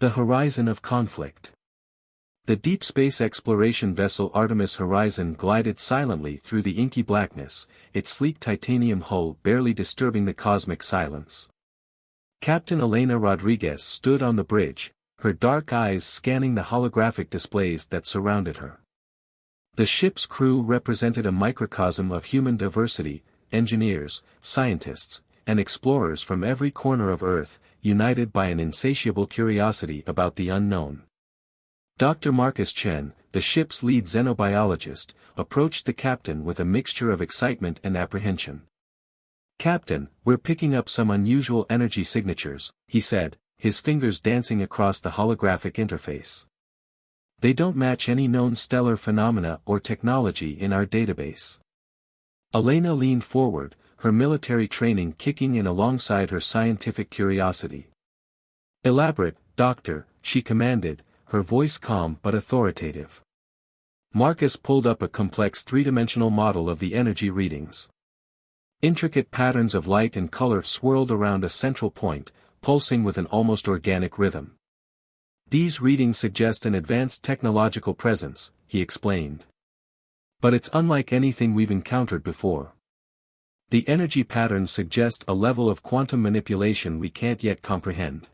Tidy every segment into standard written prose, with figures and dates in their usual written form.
The horizon of conflict. The deep space exploration vessel Artemis Horizon glided silently through the inky blackness, its sleek titanium hull barely disturbing the cosmic silence. Captain Elena Rodriguez stood on the bridge, her dark eyes scanning the holographic displays that surrounded her. The ship's crew represented a microcosm of human diversity, engineers, scientists, and explorers from every corner of Earth, united by an insatiable curiosity about the unknown. Dr. Marcus Chen, the ship's lead xenobiologist, approached the captain with a mixture of excitement and apprehension. "Captain, we're picking up some unusual energy signatures," he said, his fingers dancing across the holographic interface. "They don't match any known stellar phenomena or technology in our database." Elena leaned forward, her military training kicking in alongside her scientific curiosity. "Elaborate, Doctor," she commanded, her voice calm but authoritative. Marcus pulled up a complex three-dimensional model of the energy readings. Intricate patterns of light and color swirled around a central point, pulsing with an almost organic rhythm. "These readings suggest an advanced technological presence," he explained. "But it's unlike anything we've encountered before. The energy patterns suggest a level of quantum manipulation we can't yet comprehend."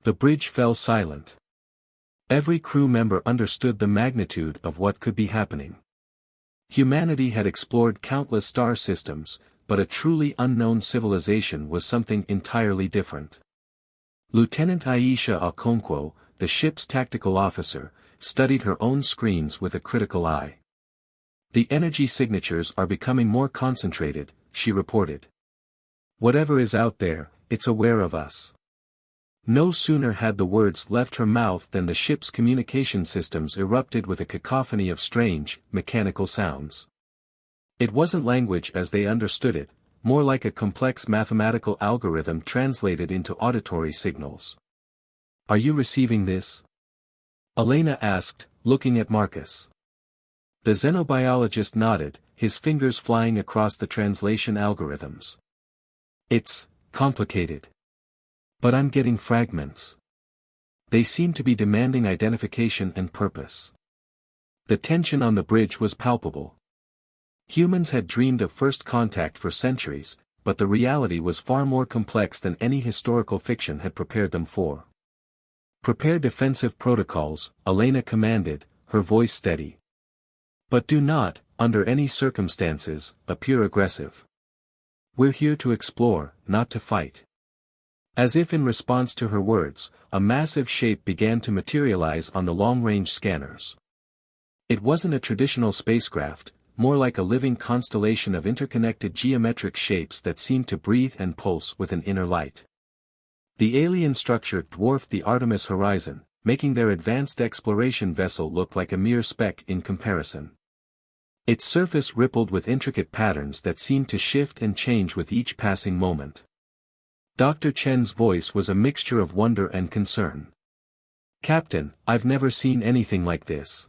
The bridge fell silent. Every crew member understood the magnitude of what could be happening. Humanity had explored countless star systems, but a truly unknown civilization was something entirely different. Lieutenant Aisha Okonkwo, the ship's tactical officer, studied her own screens with a critical eye. "The energy signatures are becoming more concentrated," she reported. "Whatever is out there, it's aware of us." No sooner had the words left her mouth than the ship's communication systems erupted with a cacophony of strange, mechanical sounds. It wasn't language as they understood it, more like a complex mathematical algorithm translated into auditory signals. "Are you receiving this?" Elena asked, looking at Marcus. The xenobiologist nodded, his fingers flying across the translation algorithms. "It's complicated. But I'm getting fragments. They seem to be demanding identification and purpose." The tension on the bridge was palpable. Humans had dreamed of first contact for centuries, but the reality was far more complex than any historical fiction had prepared them for. "Prepare defensive protocols," Elena commanded, her voice steady. "But do not, under any circumstances, appear aggressive. We're here to explore, not to fight." As if in response to her words, a massive shape began to materialize on the long-range scanners. It wasn't a traditional spacecraft, more like a living constellation of interconnected geometric shapes that seemed to breathe and pulse with an inner light. The alien structure dwarfed the Artemis Horizon, making their advanced exploration vessel look like a mere speck in comparison. Its surface rippled with intricate patterns that seemed to shift and change with each passing moment. Dr. Chen's voice was a mixture of wonder and concern. "Captain, I've never seen anything like this.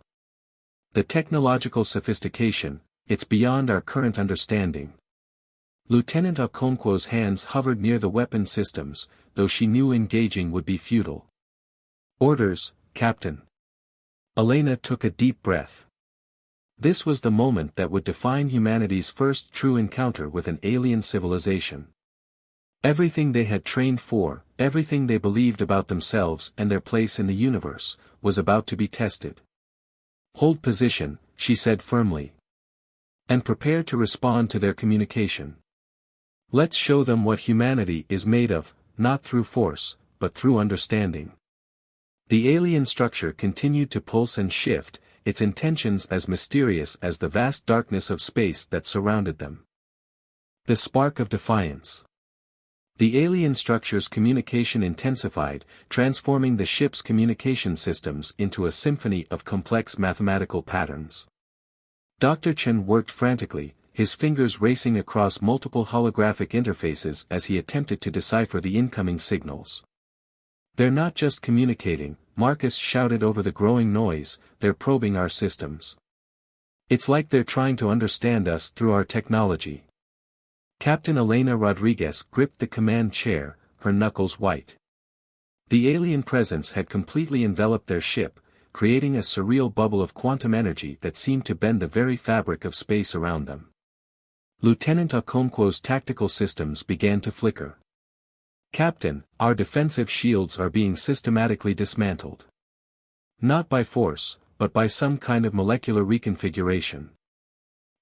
The technological sophistication, it's beyond our current understanding." Lieutenant Okonkwo's hands hovered near the weapon systems, though she knew engaging would be futile. "Orders, Captain." Elena took a deep breath. This was the moment that would define humanity's first true encounter with an alien civilization. Everything they had trained for, everything they believed about themselves and their place in the universe, was about to be tested. "Hold position," she said firmly. "And prepare to respond to their communication. Let's show them what humanity is made of, not through force, but through understanding." The alien structure continued to pulse and shift, its intentions as mysterious as the vast darkness of space that surrounded them. The spark of defiance. The alien structure's communication intensified, transforming the ship's communication systems into a symphony of complex mathematical patterns. Dr. Chen worked frantically, his fingers racing across multiple holographic interfaces as he attempted to decipher the incoming signals. "They're not just communicating," Marcus shouted over the growing noise, "they're probing our systems. It's like they're trying to understand us through our technology." Captain Elena Rodriguez gripped the command chair, her knuckles white. The alien presence had completely enveloped their ship, creating a surreal bubble of quantum energy that seemed to bend the very fabric of space around them. Lieutenant Okonkwo's tactical systems began to flicker. "Captain, our defensive shields are being systematically dismantled. Not by force, but by some kind of molecular reconfiguration.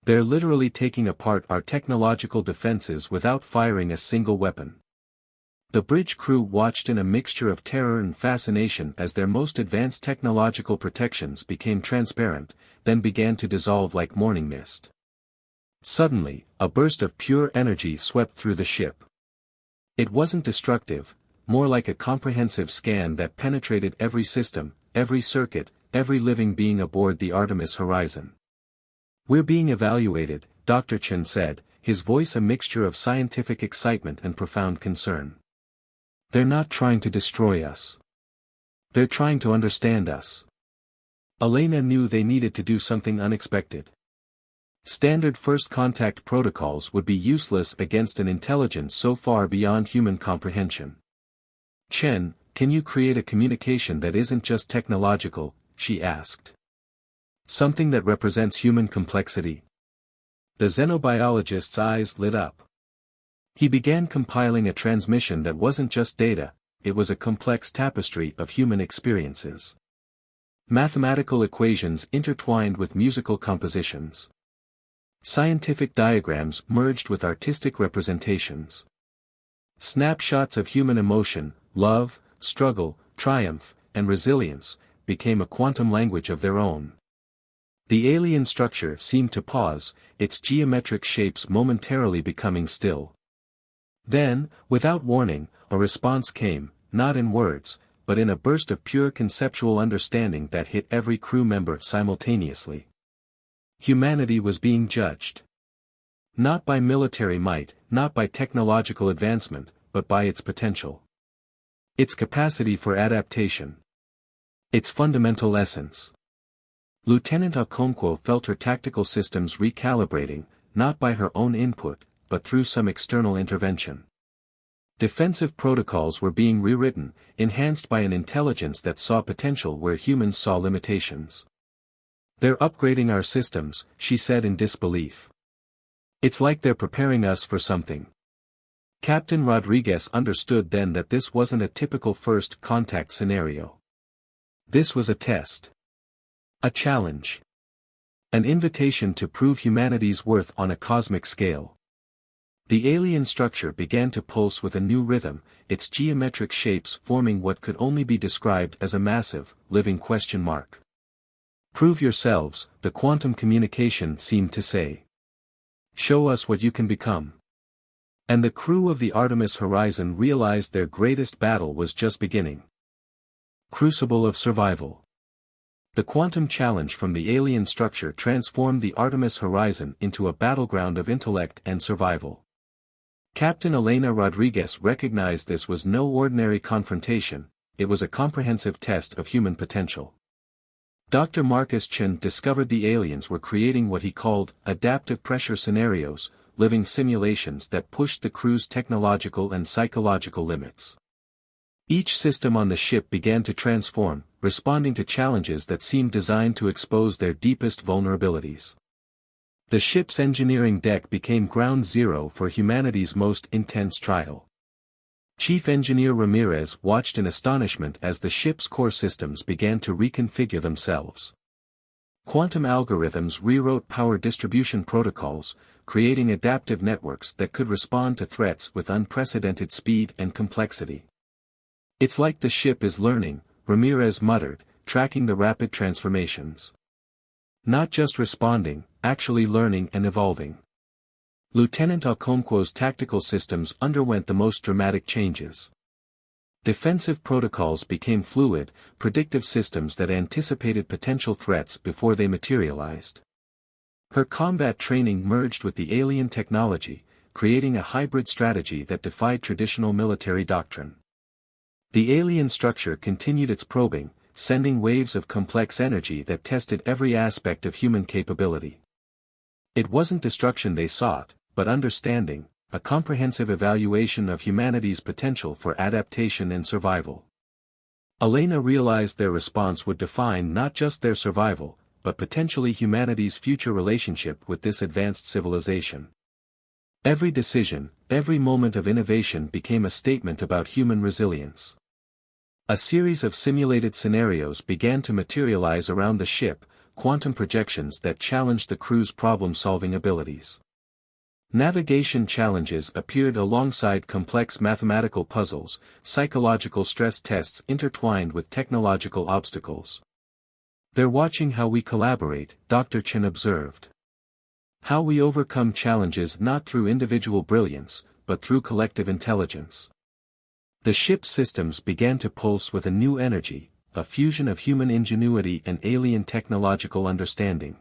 They're literally taking apart our technological defenses without firing a single weapon." The bridge crew watched in a mixture of terror and fascination as their most advanced technological protections became transparent, then began to dissolve like morning mist. Suddenly, a burst of pure energy swept through the ship. It wasn't destructive, more like a comprehensive scan that penetrated every system, every circuit, every living being aboard the Artemis Horizon. "We're being evaluated," Dr. Chen said, his voice a mixture of scientific excitement and profound concern. "They're not trying to destroy us. They're trying to understand us." Elena knew they needed to do something unexpected. Standard first contact protocols would be useless against an intelligence so far beyond human comprehension. "Chen, can you create a communication that isn't just technological?" she asked. "Something that represents human complexity?" The xenobiologist's eyes lit up. He began compiling a transmission that wasn't just data, it was a complex tapestry of human experiences. Mathematical equations intertwined with musical compositions. Scientific diagrams merged with artistic representations. Snapshots of human emotion, love, struggle, triumph, and resilience, became a quantum language of their own. The alien structure seemed to pause, its geometric shapes momentarily becoming still. Then, without warning, a response came, not in words, but in a burst of pure conceptual understanding that hit every crew member simultaneously. Humanity was being judged. Not by military might, not by technological advancement, but by its potential. Its capacity for adaptation. Its fundamental essence. Lieutenant Okonkwo felt her tactical systems recalibrating, not by her own input, but through some external intervention. Defensive protocols were being rewritten, enhanced by an intelligence that saw potential where humans saw limitations. "They're upgrading our systems," she said in disbelief. "It's like they're preparing us for something." Captain Rodriguez understood then that this wasn't a typical first contact scenario. This was a test. A challenge. An invitation to prove humanity's worth on a cosmic scale. The alien structure began to pulse with a new rhythm, its geometric shapes forming what could only be described as a massive, living question mark. "Prove yourselves," the quantum communication seemed to say. "Show us what you can become." And the crew of the Artemis Horizon realized their greatest battle was just beginning. Crucible of survival. The quantum challenge from the alien structure transformed the Artemis Horizon into a battleground of intellect and survival. Captain Elena Rodriguez recognized this was no ordinary confrontation, it was a comprehensive test of human potential. Dr. Marcus Chen discovered the aliens were creating what he called adaptive pressure scenarios, living simulations that pushed the crew's technological and psychological limits. Each system on the ship began to transform, responding to challenges that seemed designed to expose their deepest vulnerabilities. The ship's engineering deck became ground zero for humanity's most intense trial. Chief Engineer Ramirez watched in astonishment as the ship's core systems began to reconfigure themselves. Quantum algorithms rewrote power distribution protocols, creating adaptive networks that could respond to threats with unprecedented speed and complexity. "It's like the ship is learning," Ramirez muttered, tracking the rapid transformations. "Not just responding, actually learning and evolving." Lieutenant Okonkwo's tactical systems underwent the most dramatic changes. Defensive protocols became fluid, predictive systems that anticipated potential threats before they materialized. Her combat training merged with the alien technology, creating a hybrid strategy that defied traditional military doctrine. The alien structure continued its probing, sending waves of complex energy that tested every aspect of human capability. It wasn't destruction they sought, but understanding, a comprehensive evaluation of humanity's potential for adaptation and survival. Elena realized their response would define not just their survival, but potentially humanity's future relationship with this advanced civilization. Every decision, every moment of innovation became a statement about human resilience. A series of simulated scenarios began to materialize around the ship, quantum projections that challenged the crew's problem-solving abilities. Navigation challenges appeared alongside complex mathematical puzzles, psychological stress tests intertwined with technological obstacles. "They're watching how we collaborate," Dr. Chen observed. "How we overcome challenges not through individual brilliance, but through collective intelligence." The ship's systems began to pulse with a new energy, a fusion of human ingenuity and alien technological understanding.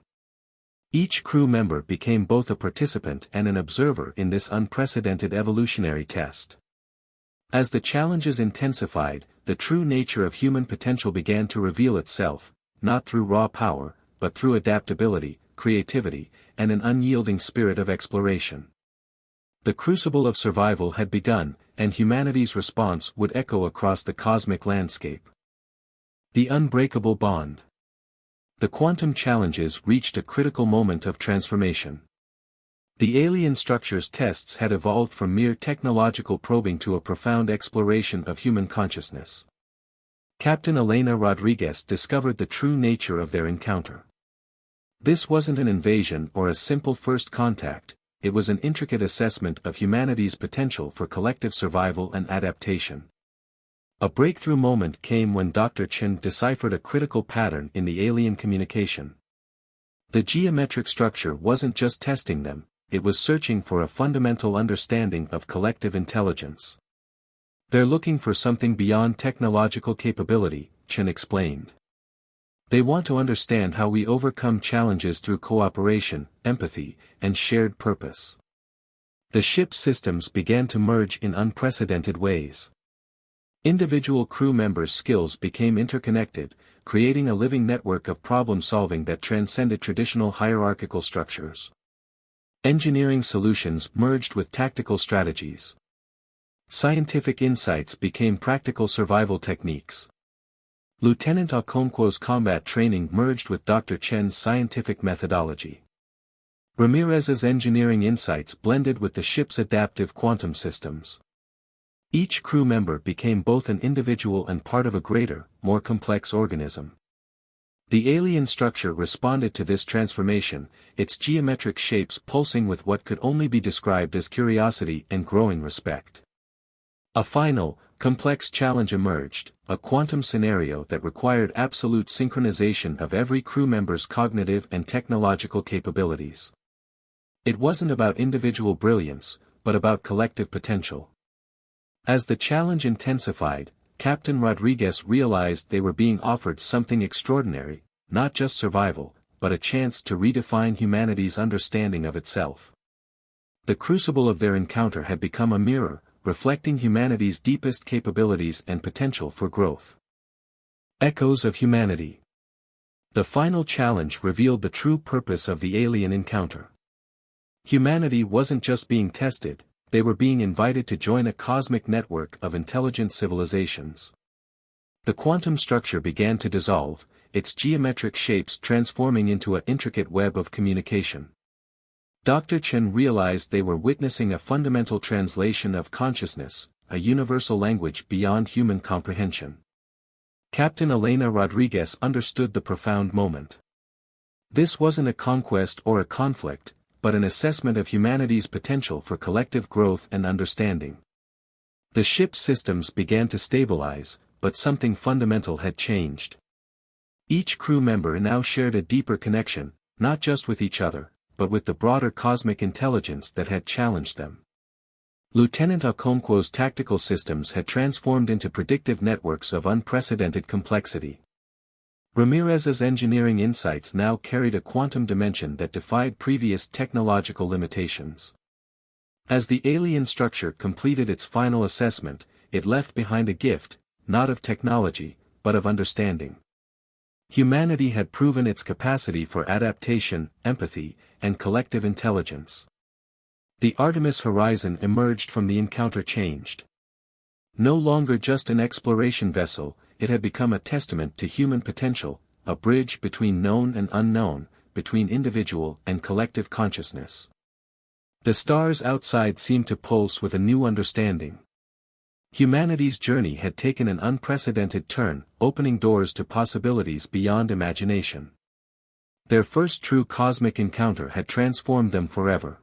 Each crew member became both a participant and an observer in this unprecedented evolutionary test. As the challenges intensified, the true nature of human potential began to reveal itself, not through raw power, but through adaptability, creativity, and an unyielding spirit of exploration. The crucible of survival had begun, and humanity's response would echo across the cosmic landscape. The unbreakable bond. The quantum challenges reached a critical moment of transformation. The alien structure's tests had evolved from mere technological probing to a profound exploration of human consciousness. Captain Elena Rodriguez discovered the true nature of their encounter. This wasn't an invasion or a simple first contact, it was an intricate assessment of humanity's potential for collective survival and adaptation. A breakthrough moment came when Dr. Chen deciphered a critical pattern in the alien communication. The geometric structure wasn't just testing them, it was searching for a fundamental understanding of collective intelligence. "They're looking for something beyond technological capability," Chen explained. "They want to understand how we overcome challenges through cooperation, empathy, and shared purpose." The ship's systems began to merge in unprecedented ways. Individual crew members' skills became interconnected, creating a living network of problem-solving that transcended traditional hierarchical structures. Engineering solutions merged with tactical strategies. Scientific insights became practical survival techniques. Lieutenant Okonkwo's combat training merged with Dr. Chen's scientific methodology. Ramirez's engineering insights blended with the ship's adaptive quantum systems. Each crew member became both an individual and part of a greater, more complex organism. The alien structure responded to this transformation, its geometric shapes pulsing with what could only be described as curiosity and growing respect. A final, complex challenge emerged, a quantum scenario that required absolute synchronization of every crew member's cognitive and technological capabilities. It wasn't about individual brilliance, but about collective potential. As the challenge intensified, Captain Rodriguez realized they were being offered something extraordinary, not just survival, but a chance to redefine humanity's understanding of itself. The crucible of their encounter had become a mirror, reflecting humanity's deepest capabilities and potential for growth. Echoes of humanity. The final challenge revealed the true purpose of the alien encounter. Humanity wasn't just being tested, they were being invited to join a cosmic network of intelligent civilizations. The quantum structure began to dissolve, its geometric shapes transforming into an intricate web of communication. Dr. Chen realized they were witnessing a fundamental translation of consciousness, a universal language beyond human comprehension. Captain Elena Rodriguez understood the profound moment. This wasn't a conquest or a conflict, but an assessment of humanity's potential for collective growth and understanding. The ship's systems began to stabilize, but something fundamental had changed. Each crew member now shared a deeper connection, not just with each other, but with the broader cosmic intelligence that had challenged them. Lieutenant Okonkwo's tactical systems had transformed into predictive networks of unprecedented complexity. Ramirez's engineering insights now carried a quantum dimension that defied previous technological limitations. As the alien structure completed its final assessment, it left behind a gift, not of technology, but of understanding. Humanity had proven its capacity for adaptation, empathy, and collective intelligence. The Artemis horizon emerged from the encounter changed. No longer just an exploration vessel, it had become a testament to human potential, a bridge between known and unknown, between individual and collective consciousness. The stars outside seemed to pulse with a new understanding. Humanity's journey had taken an unprecedented turn, opening doors to possibilities beyond imagination. Their first true cosmic encounter had transformed them forever.